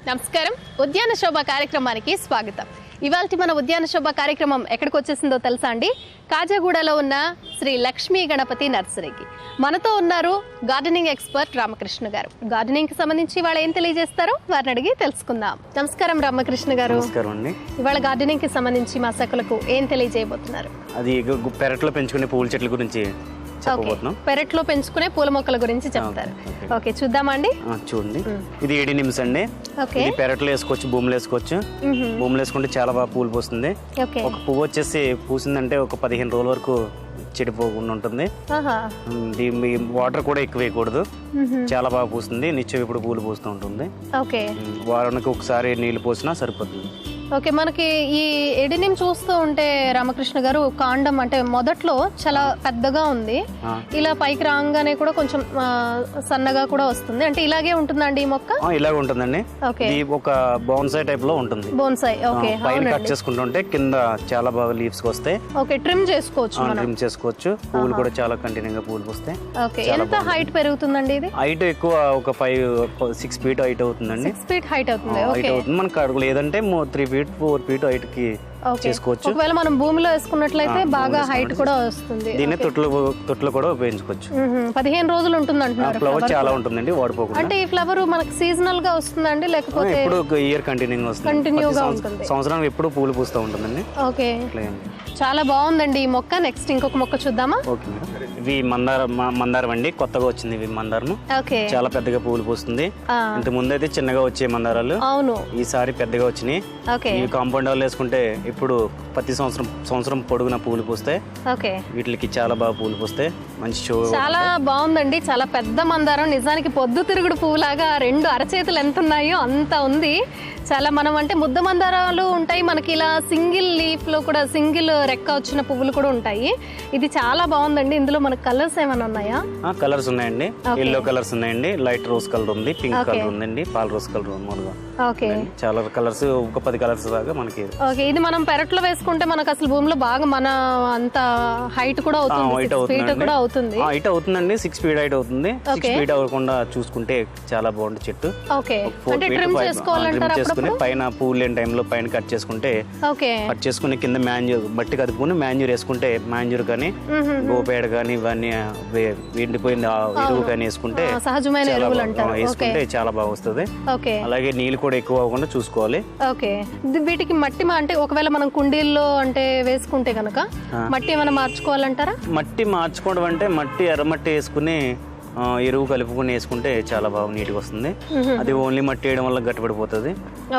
నమస్కారం. ఉద్యాన శోభ కార్యక్రమానికి స్వాగతం. ఇవాల్టి మన ఉద్యాన శోభ కార్యక్రమం ఎక్కడికి వచ్చేసిందో తెలుసా అండి? కాజాగూడలో ఉన్న శ్రీ లక్ష్మీ గణపతి నర్సరీకి మనతో ఉన్నారు గార్డెనింగ్ ఎక్స్పర్ట్ రామకృష్ణ గారు. గార్డెనింగ్ కి సంబంధించి ఇవాళ ఏం తెలియజేస్తారో వారిని అడిగి తెలుసుకుందాం. నమస్కారం రామకృష్ణ గారు. ఇవాళ గార్డెనింగ్ కి సంబంధించి మా సకులకు ఏం తెలియజేయబోతున్నారు? అది పెరట్లో పెంచుకునే పూల చెట్ల గురించి పెరట్లో పెంచుకునే పూల మొక్కల గురించి చెప్తారు. ఓకే, చూద్దామండి. చూడండి, ఇది ఏడి నిమ్స్ అండి. ఇది పెరట్లో వేసుకోవచ్చు, భూమిలో వేసుకోవచ్చు. భూమిలో వేసుకుంటే చాలా బాగా పూలు పూస్తుంది. ఒక పువ్వు వచ్చేసి పూసిందంటే ఒక 15 రోజుల వరకు చెడిపోకుండా ఉంటుంది. వాటర్ కూడా ఎక్కువ వేయకూడదు, చాలా బాగా పూస్తుంది. నిత్యం ఇప్పుడు పూలు పూస్తూ ఉంటుంది. వారానికి ఒకసారి నీళ్లు పోసినా సరిపోతుంది. ఓకే, మనకి ఈ ఎడినిం చూస్తూ ఉంటే రామకృష్ణ గారు కాండం అంటే మొదట్లో చాలా పెద్దగా ఉంది, ఇలా పైకి రాగానే కూడా కొంచెం సన్నగా కూడా వస్తుంది. అంటే ఇలాగే ఉంటుందండి ఈ మొక్క? ఇలాగే ఉంటుందండి. ఇది ఒక బోన్సాయ్ టైప్ లో ఉంటుంది. బోన్సాయ్. ఓకే, పైన కట్ చేసుకుంటుంటే కింద చాలా బాగా లీవ్స్ వస్తాయి. ఓకే, ట్రిమ్ చేసుకోవచ్చు. ట్రిమ్ చేసుకోవచ్చు. పూలు కూడా చాలా కంటిన్యూగా పూలు వస్తాయి. ఓకే, ఎంత హైట్ పెరుగుతుందండి ఇది? హైట్ ఎక్కువ ఒక 5-6 ఫీట్ హైట్ అవుతుందండి. 6 ఫీట్ హైట్ అవుతుంది. హైట్ అవుతుంది. మనకు అడుగు లేదంటే 3 ఫీట్ 4 ఫీట్ హైట్ కి చేసుకోవచ్చు. ఒకవేళ మనం భూమిలో వేసుకున్నట్లయితే బాగా హైట్ కూడా వస్తుంది. దీన్ని తొట్లు కూడా ఉపయోగించుకోవచ్చు. 15 రోజులు ఉంటుంది అంటున్నారు. ఫ్లవర్ చాలా ఉంటుందండి, వాడిపోకుండా. అంటే ఈ ఫ్లవర్ మనకి సీజనల్ గా వస్తుందండి లేకపోతే ఎప్పుడు ఇయర్ కంటిన్యూ వస్తుంది? కంటిన్యూగా ఉంటుంది. సంవత్సరం ఎప్పుడు పూలు పూస్తూ ఉంటుందండి. ఓకే, చాలా బాగుందండి ఈ మొక్క. నెక్స్ట్ ఇంకొక మొక్క చూద్దామా? ఓకే, ఇవి మందారం అండి. కొత్తగా వచ్చింది ఇవి మందారం. చాలా పెద్దగా పూలు పూస్తుంది. ఇంత ముందు అయితే చిన్నగా వచ్చే మందారాలు, అవును, ఈసారి పెద్దగా వచ్చినాయి. ఈ కాంపౌండ్ వాళ్ళు వేసుకుంటే ఇప్పుడు ప్రతి సంవత్సరం పొడుగున పూలు పూస్తాయి. వీటికి చాలా బాగా పూలు పూస్తాయి. మంచి షో, చాలా బాగుందండి. చాలా పెద్ద మందారం, నిజానికి పొద్దు తిరుగుడు పువ్వులాగా 2 అరచేతులు ఎంత ఉన్నాయో అంత ఉంది. చాలా మనం అంటే ముద్ద మందారాలు ఉంటాయి మనకి, ఇలా సింగిల్ లీఫ్ లో కూడా సింగిల్ రెక్క వచ్చిన పువ్వులు కూడా ఉంటాయి. ఇది చాలా బాగుందండి. ఇందులో మనకి కలర్స్ ఏమైనా ఉన్నాయా? కలర్స్ ఉన్నాయండి. ఎల్లో కలర్స్ ఉన్నాయండి, లైట్ రోజ్ కలర్ ఉంది, పింక్ కలర్ ఉందండి, పాల రోజ్ కలర్ ఉంది. ఓకే, చాలా కలర్స్, ఒక 10 కలర్స్ దాకా మనకి. ఓకే, ఇది మనం పెరట్లో వేసుకుంటే మనకు అసలు భూమిలో బాగా మన అంత హైట్ కూడా అవుతుంది. 6 ఫీట్ కూడా అవుతుంది. హైట్ అవుతుందండి, 6 ఫీట్ హైట్ అవుతుంది. 6 ఫీట్ అవ్వకుండా చూసుకుంటే చాలా బాగుంటుంది చెట్టు. ఓకే, అంటే ట్రిమ్ చేసుకోవాలంటారా? పైన పూలు లేని టైంలో పైన కట్ చేసుకుంటే, కట్ చేసుకుని కింద మట్టి కదుపుకుని మాన్యూర్ వేసుకుంటే, మాన్యూర్ కానీ గోపేడ కానీ ఇవన్నీ ఎండిపోయిన ఎరువు కానీ వేసుకుంటే సహజమైన ఎరువులు వేసుకుంటే చాలా బాగా వస్తుంది. అలాగే నీళ్ళు కూడా ఎక్కువ అవ్వకుండా చూసుకోవాలి. ఓకే, వీటికి మట్టి అంటే ఒకవేళ మనం కుండీల్లో అంటే వేసుకుంటే కనుక మట్టి ఏమైనా మార్చుకోవాలంటారా? మట్టి మార్చుకోవడం అంటే మట్టి ఎర్రమట్టి వేసుకుని ఎరువు కలుపుకుని వేసుకుంటే చాలా బాగా నీట్గా వస్తుంది. అది ఓన్లీ మట్టి వేయడం వల్ల గట్టిపడిపోతుంది.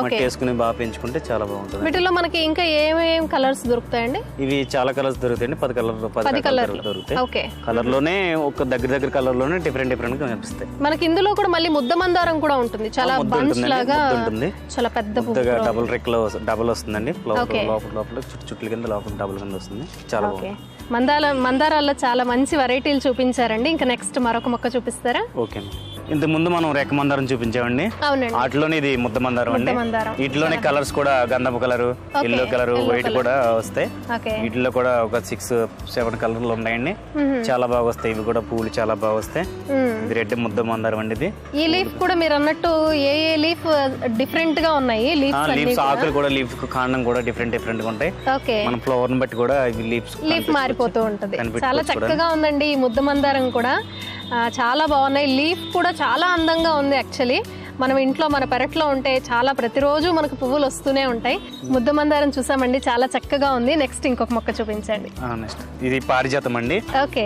మట్టి వేసుకుని బాగా పెంచుకుంటే చాలా బాగుంటుంది. వీటిలో మనకి ఇంకా ఏమేమి కలర్స్ దొరుకుతాయండి? ఇవి చాలా కలర్స్ దొరుకుతాయండి. 10 కలర్లు దొరుకుతాయి. కలర్ లోనే ఒక దగ్గర కలర్ లోనే డిఫరెంట్ గా కనిపిస్తాయి. మనకి ఇందులో కూడా మళ్ళీ ముద్ద మందారం కూడా ఉంటుంది. చాలా బంచ్ లాగా ఉంటుంది, చాలా పెద్ద డబుల్ రెక్లో డబుల్ వస్తుందండి. లోపల చుట్ల కింద లోపల డబుల్ కింద వస్తుంది. చాలా బాగుంది. మందారాల్లో చాలా మంచి వెరైటీలు చూపించారండి. ఇంకా నెక్స్ట్ మరొక మొక్క చూపిస్తారా? ఓకే, ఇంత ముందు మనం రెక్క మందారం చూపించామండి. వాటిలోనే ఇది ముద్ద మందారం అండి. వీటిలోనే కలర్స్ కూడా గంధపు కలర్, ఎల్లో కలర్, వైట్ కూడా వస్తాయి. వీటిలో కూడా ఒక 6-7 కలర్లు ఉన్నాయండి. చాలా బాగా వస్తాయి. ఇవి కూడా పూలు చాలా బాగా వస్తాయి. ఇది రెడ్ ముద్ద మందారం అండి. ఇది ఈ లీఫ్ కూడా మీరు అన్నట్టు ఏ లీఫ్ డిఫరెంట్ గా ఉన్నాయి. లీఫ్స్ ఆకులు కూడా, లీఫ్ కాండం కూడా డిఫరెంట్ గా ఉంటాయి. మన ఫ్లవర్ ని బట్టి కూడా లీఫ్ మారిపోతూ ఉంటది. చాలా చక్కగా ఉందండి ఈ ముద్ద మందారం కూడా. చాలా బాగున్నాయి. లీఫ్ కూడా చాలా అందంగా ఉంది. యాక్చువల్లీ మనం ఇంట్లో మన పెరట్లో ఉంటే చాలా ప్రతిరోజు మనకు పువ్వులు వస్తూనే ఉంటాయి. ముద్ద మందారం చూసామండి, చాలా చక్కగా ఉంది. నెక్స్ట్ ఇంకొక మొక్క చూపించండి. ఇది పారిజాతం అండి. ఓకే,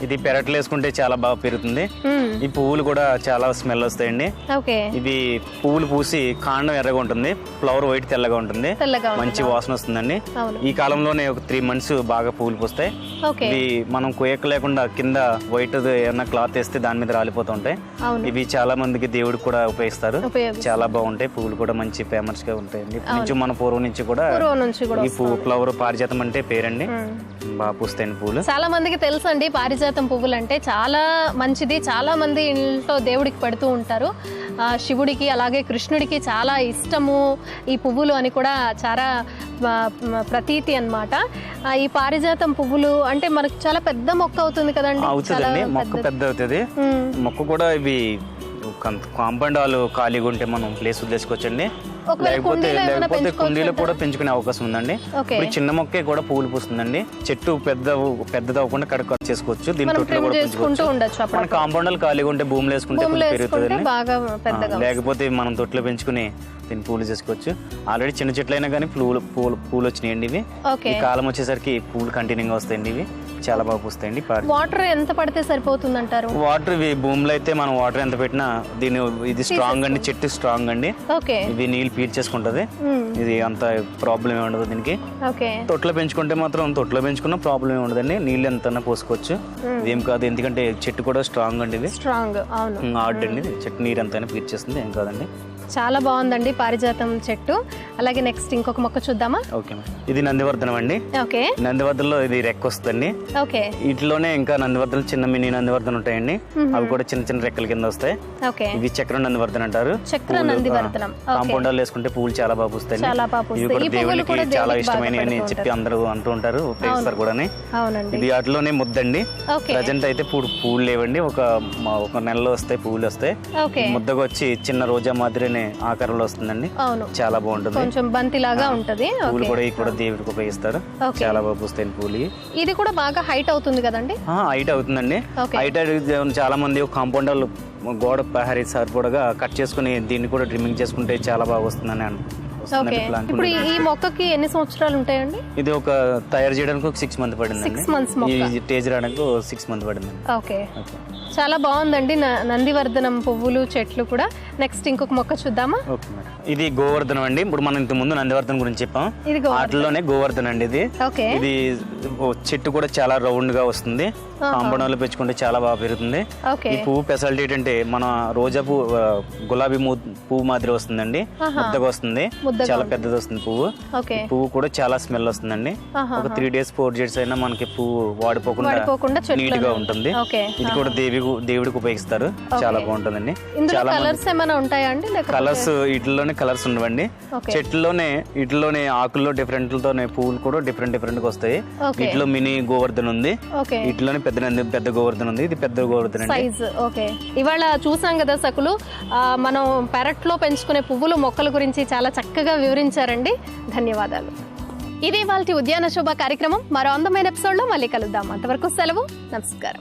ఇది పెరట్లో వేసుకుంటే చాలా బాగా పెరుగుతుంది. ఈ పువ్వులు కూడా చాలా స్మెల్ వస్తాయండి. ఇది పువ్వులు పూసి కాండం ఎర్రగా ఉంటుంది, ఫ్లవర్ వైట్ తెల్లగా ఉంటుంది, మంచి వాసన వస్తుందండి. ఈ కాలంలోనే ఒక 3 మంత్స్ బాగా పువ్వులు పూస్తాయి. ఇది మనం కొయ్యక లేకుండా కింద వైట్ ఏమన్నా క్లాత్ వేస్తే దాని మీద రాలిపోతూ ఉంటాయి. ఇవి చాలా మందికి దేవుడికి కూడా ఉపయోగిస్తారు. చాలా బాగుంటాయి. పువ్వులు కూడా మంచి ఫేమస్ గా ఉంటాయండి. నుంచి మన పూర్వం నుంచి కూడా ఈ ఫ్లవర్ పారిజాతం అంటే పేరండి. బాగా పూస్తాయి పూలు. చాలా మందికి తెలుసు అండి పారిజాతం పువ్వులు అంటే చాలా మంచిది. చాలా మంది ఇంట్లో దేవుడికి పెడుతూ ఉంటారు. శివుడికి అలాగే కృష్ణుడికి చాలా ఇష్టము ఈ పువ్వులు అని కూడా చాలా ప్రతీతి అన్నమాట. ఈ పారిజాతం పువ్వులు అంటే మనకు చాలా పెద్ద మొక్క అవుతుంది కదండి? అవుతుందండి, మొక్క పెద్ద అవుతుంది. మొక్క కూడా ఇవి కాంపౌండ్ వాళ్ళు ఖాళీగా ఉంటే మనం ప్లేస్ వదిలేసుకోవచ్చండి. ఒకవేళ లేకపోతే కుండీలో కూడా పెంచుకునే అవకాశం ఉందండి. ఇప్పుడు చిన్న మొక్కే కూడా పువ్వులు పూస్తుందండి. చెట్టు పెద్దదవ్వకుండా కట్ చేసుకోవచ్చు. దీని తొట్లో కూడా పెంచుకోవచ్చు. మన కాంపౌండ్ ఖాళీగా ఉంటే భూమిలో వేసుకుంటే పెరుగుతుంది. లేకపోతే మనం తొట్లో పెంచుకుని దీన్ని పూలు చేసుకోవచ్చు. ఆల్రెడీ చిన్న చెట్లు అయినా కానీ పూలు వచ్చినాయండి. ఇవి ఈ కాలం వచ్చేసరికి పూలు కంటిన్యూగా వస్తాయండి. ఇవి చాలా బాగా పూస్తాయండి. వాటర్ ఎంత పడితే సరిపోతుంది అంటారు? వాటర్ ఇవి భూమిలో అయితే మనం వాటర్ ఎంత పెట్టినా ఇది స్ట్రాంగ్ అండి. చెట్టు స్ట్రాంగ్ అండి. ఇది నీళ్ళు పీల్చేసుకుంటది. ఇది అంత ప్రాబ్లం ఏమి ఉండదు దీనికి. తొట్లో పెంచుకుంటే మాత్రం తొట్లో పెంచుకున్న ప్రాబ్లం ఏమి ఉండదండి. నీళ్ళు ఎంత పోసుకోవచ్చు. ఇదేం కాదు, ఎందుకంటే చెట్టు కూడా స్ట్రాంగ్ అండి. ఇది స్ట్రాంగ్ హార్డ్ అండి. చెట్టు నీరు ఎంతైనా పీల్చేస్తుంది, ఏం కాదండి. చాలా బాగుందండి పారిజాతం చెట్టు. అలాగే నెక్స్ట్ ఇంకొక మొక్క చూద్దామా? ఓకే, ఇది నందివర్ధనం అండి. ఓకే, నందివర్ధనలో ఇది రెక్క వస్తుందండి. ఓకే, వీటిలోనే ఇంకా నందివర్ధనలు చిన్న మినీ నందివర్ధన ఉంటాయండి. అవి కూడా చిన్న చిన్న రెక్కల కింద వస్తాయి. ఇవి చక్ర నందివర్ధన అంటారు. కాంపౌండ్ వేసుకుంటే పూలు చాలా బాగా పూస్తాయి. ఇవి కూడా దేవుడికి చాలా ఇష్టమైన అని చెప్పి అందరూ అంటూ ఉంటారు, ఉపయోగిస్తారు కూడా. ఇది వాటిలోనే ముద్దండి. ప్రజెంట్ అయితే పూలు లేవండి. ఒక నెలలో వస్తాయి, పూలు వస్తాయి. ముద్దగా వచ్చి చిన్న రోజా మాదిరినే ఆకారంలో వస్తుందండి. చాలా బాగుంటుంది. కొంచెం బంతి లాగా ఉంటది. పూలు కూడా దేవుడికి ఉపయోగిస్తారు. చాలా బాగా పూస్తాయి పూలు. ఇది కూడా బాగా హైట్ అవుతుంది కదండి? హైట్ అవుతుందండి. హైట్ చాలా మంది కాంపౌండ్ గోడ ప్రహరీ సరిపడగా కట్ చేసుకుని దీన్ని కూడా ట్రిమ్మింగ్ చేసుకుంటే చాలా బాగా వస్తుందని ఇప్పుడు ఈ మొక్కకి ఎన్ని సంవత్సరాలు ఉంటాయండి? ఇది ఒక తయారు చేయడానికి ఒక 6 మంత్ పడింది. ఈ స్టేజ్ రావడానికి 6 మంత్ పడింది. ఓకే, చాలా బాగుందండి నందివర్ధనం పువ్వులు చెట్లు కూడా. నెక్స్ట్ ఇంకొక మొక్క చూద్దామా? ఇది గోవర్ధనం అండి. ఇప్పుడు మనం ఇంత ముందు నందివర్ధనం గురించి చెప్పాం. వాటిలోనే గోవర్ధనం అండి. ఇది చెట్టు కూడా చాలా రౌండ్ గా వస్తుంది. కాంపౌండ్ లో పెంచుకుంటే చాలా బాగా పెరుగుతుంది. ఈ పువ్వు స్పెషాలిటీ ఏంటంటే మన రోజా గులాబీ పువ్వు మాదిరి వస్తుందండి. ముద్దగా వస్తుంది, చాలా పెద్దది వస్తుంది పువ్వు. పువ్వు కూడా చాలా స్మెల్ వస్తుందండి. ఒక 3 days 4 days అయినా మనకి పువ్వు వాడిపోకుండా నీట్ గా ఉంటుంది. ఇది కూడా దేవుడికి ఉపయోగిస్తారు. చాలా బాగుంటుందండి. చాలా కలర్స్ వీటిలోనే కలర్స్ ఉండవండి. వీటిలోనే ఆకుల్లో డిఫరెంట్ తోనే పువ్వులు కూడా డిఫరెంట్ గా వస్తాయి. వీటిలో మినీ గోవర్ధన్ ఉంది. వీటిలోనే పెద్ద గోవర్ధన్ ఉంది. ఇది పెద్ద గోవర్ధన్ సైజ్. ఓకే, ఇవాళ చూసాం కదా సకులు, మనం పెరట్లో పెంచుకునే పువ్వులు మొక్కల గురించి చాలా చక్కగా వివరించారండి. ధన్యవాదాలు. ఇది ఇవాల్టి ఉద్యాన శోభ కార్యక్రమం. మరో అందమైన ఎపిసోడ్ లో మళ్ళీ కలుద్దాం. అంతవరకు సెలవు, నమస్కారం.